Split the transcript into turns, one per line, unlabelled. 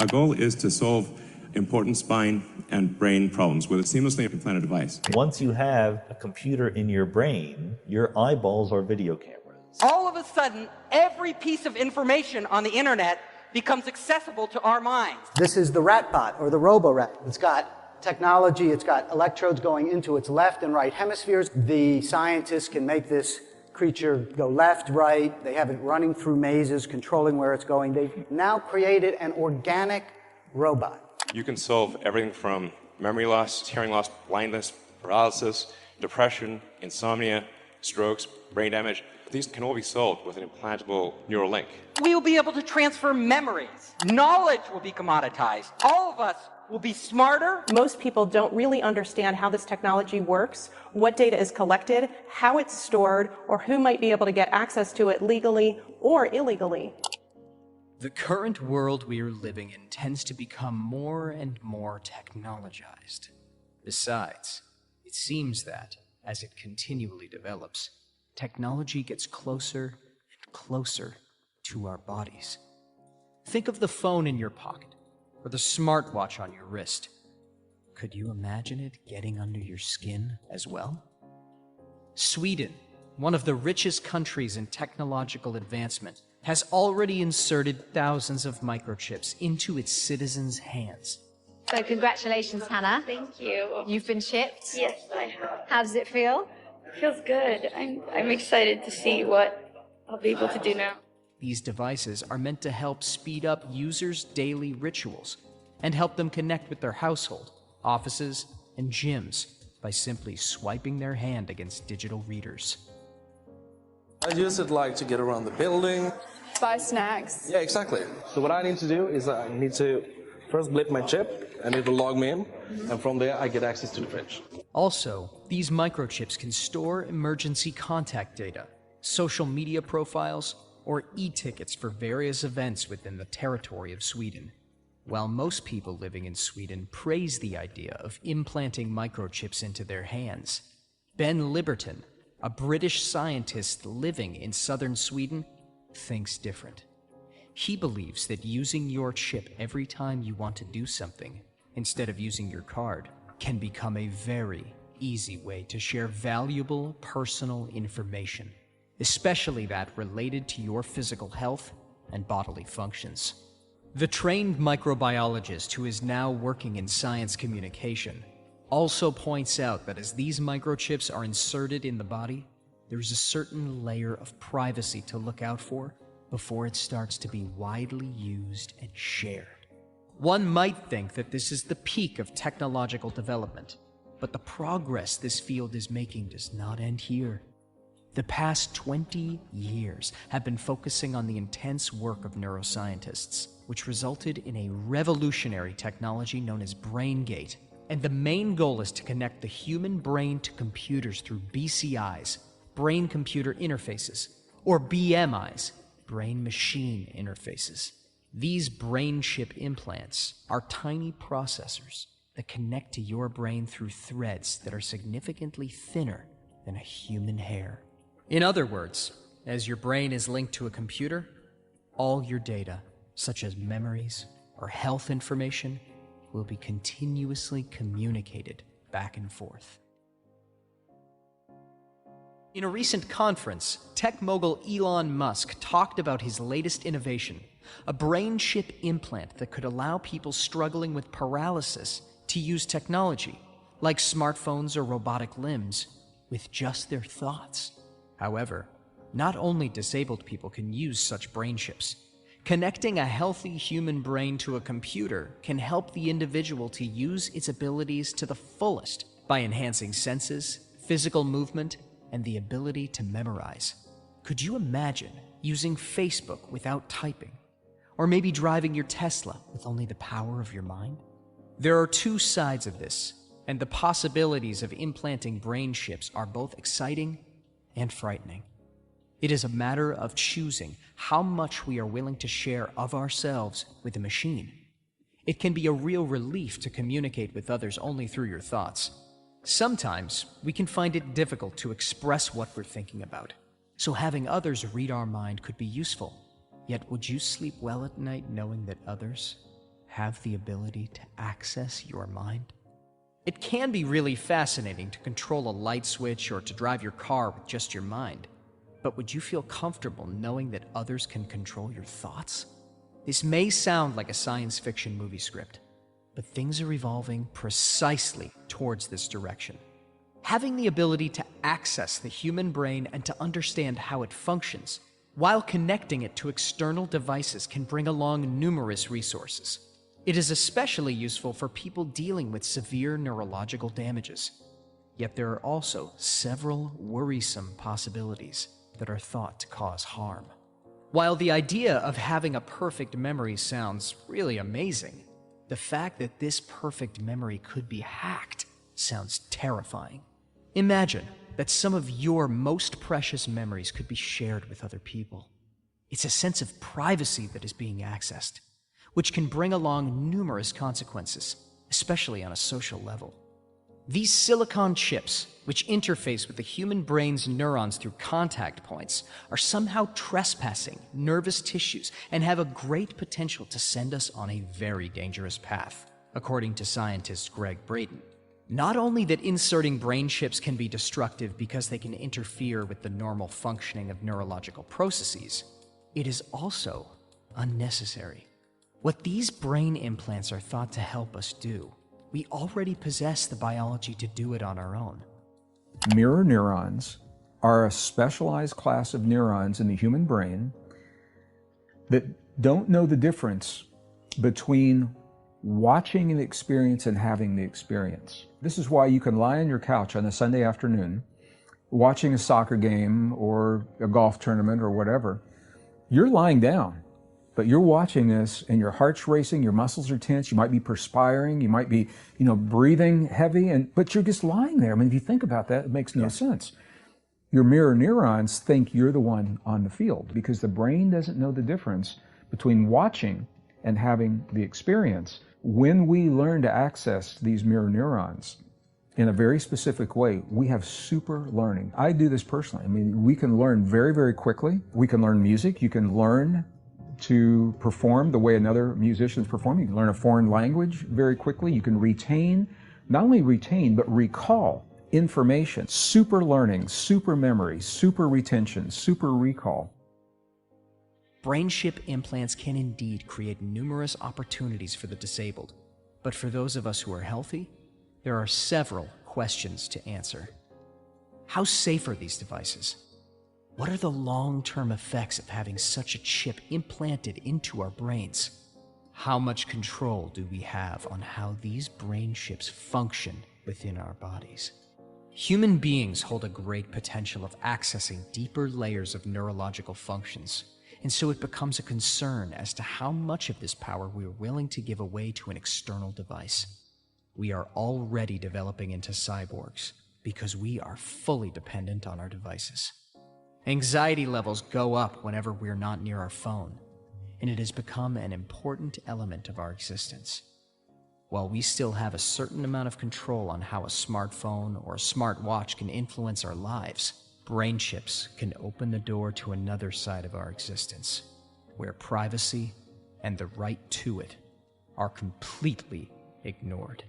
Our goal is to solve important spine and brain problems with a seamlessly implanted device.
Once you have a computer in your brain, your eyeballs are video cameras.
All of a sudden, every piece of information on the internet becomes accessible to our minds.
This is the RatBot, or the robo-rat. It's got technology, it's got electrodes going into its left and right hemispheres. The scientists can make this creature go left, right. They have it running through mazes, controlling where it's going. They've now created an organic robot.
You can solve everything from memory loss, hearing loss, blindness, paralysis, depression, insomnia, strokes, brain damage. These can all be solved with an implantable neural link.
We will be able to transfer memories. Knowledge will be commoditized. All of us will be smarter.
Most people don't really understand how this technology works, what data is collected, how it's stored, or who might be able to get access to it legally or illegally.
The current world we are living in tends to become more and more technologized. Besides, it seems that, as it continually develops, technology gets closer and closer to our bodies. Think of the phone in your pocket, or the smartwatch on your wrist. Could you imagine it getting under your skin as well? Sweden, one of the richest countries in technological advancement, has already inserted thousands of microchips into its citizens' hands.
So congratulations, Hannah.
Thank you.
You've been chipped?
Yes, I have.
How does it feel?
It feels good. I'm excited to see what I'll be able to do now.
These devices are meant to help speed up users' daily rituals and help them connect with their household, offices, and gyms by simply swiping their hand against digital readers.
I use it like to get around the building.
Buy snacks.
Yeah, exactly. So what I need to do is I need to first blip my chip and it will log me in. And from there I get access to the fridge.
Also, these microchips can store emergency contact data, social media profiles, or e-tickets for various events within the territory of Sweden. While most people living in Sweden praise the idea of implanting microchips into their hands, Ben Liberton, a British scientist living in southern Sweden, thinks different. He believes that using your chip every time you want to do something, instead of using your card, can become a very easy way to share valuable personal information, especially that related to your physical health and bodily functions. The trained microbiologist who is now working in science communication also points out that as these microchips are inserted in the body, there is a certain layer of privacy to look out for before it starts to be widely used and shared. One might think that this is the peak of technological development, but the progress this field is making does not end here. The past 20 years have been focusing on the intense work of neuroscientists, which resulted in a revolutionary technology known as BrainGate. And the main goal is to connect the human brain to computers through BCIs, brain-computer interfaces, or BMIs, brain-machine interfaces. These brain chip implants are tiny processors that connect to your brain through threads that are significantly thinner than a human hair. In other words, as your brain is linked to a computer, all your data, such as memories or health information, will be continuously communicated back and forth. In a recent conference, tech mogul Elon Musk talked about his latest innovation, a brain chip implant that could allow people struggling with paralysis to use technology, like smartphones or robotic limbs, with just their thoughts. However, not only disabled people can use such brain chips. Connecting a healthy human brain to a computer can help the individual to use its abilities to the fullest by enhancing senses, physical movement, and the ability to memorize. Could you imagine using Facebook without typing? Or maybe driving your Tesla with only the power of your mind? There are two sides of this, and the possibilities of implanting brain chips are both exciting and frightening. It is a matter of choosing how much we are willing to share of ourselves with a machine. It can be a real relief to communicate with others only through your thoughts. Sometimes we can find it difficult to express what we're thinking about, so having others read our mind could be useful. Yet would you sleep well at night knowing that others have the ability to access your mind? It can be really fascinating to control a light switch or to drive your car with just your mind. But would you feel comfortable knowing that others can control your thoughts? This may sound like a science fiction movie script, but things are evolving precisely towards this direction. Having the ability to access the human brain and to understand how it functions, while connecting it to external devices, can bring along numerous resources. It is especially useful for people dealing with severe neurological damages. Yet there are also several worrisome possibilities that are thought to cause harm. While the idea of having a perfect memory sounds really amazing, the fact that this perfect memory could be hacked sounds terrifying. Imagine that some of your most precious memories could be shared with other people. It's a sense of privacy that is being accessed, which can bring along numerous consequences, especially on a social level. These silicon chips, which interface with the human brain's neurons through contact points, are somehow trespassing nervous tissues and have a great potential to send us on a very dangerous path, according to scientist Greg Braden. Not only that inserting brain chips can be destructive because they can interfere with the normal functioning of neurological processes, it is also unnecessary. What these brain implants are thought to help us do, we already possess the biology to do it on our own.
Mirror neurons are a specialized class of neurons in the human brain that don't know the difference between watching an experience and having the experience. This is why you can lie on your couch on a Sunday afternoon, watching a soccer game or a golf tournament or whatever. You're lying down, but you're watching this and your heart's racing, your muscles are tense, you might be perspiring, you might be, breathing heavy, but you're just lying there. I mean, if you think about that, it makes no sense. Your mirror neurons think you're the one on the field because the brain doesn't know the difference between watching and having the experience. When we learn to access these mirror neurons in a very specific way, we have super learning. I do this personally. I mean, we can learn very, very quickly. We can learn music. You can learn to perform the way another musician is performing. You can learn a foreign language very quickly. You can retain, not only retain, but recall information. Super learning, super memory, super retention, super recall.
Brain chip implants can indeed create numerous opportunities for the disabled, but for those of us who are healthy, there are several questions to answer. How safe are these devices? What are the long-term effects of having such a chip implanted into our brains? How much control do we have on how these brain chips function within our bodies? Human beings hold a great potential of accessing deeper layers of neurological functions, and so it becomes a concern as to how much of this power we are willing to give away to an external device. We are already developing into cyborgs because we are fully dependent on our devices. Anxiety levels go up whenever we're not near our phone, and it has become an important element of our existence. While we still have a certain amount of control on how a smartphone or a smartwatch can influence our lives, brain chips can open the door to another side of our existence, where privacy and the right to it are completely ignored.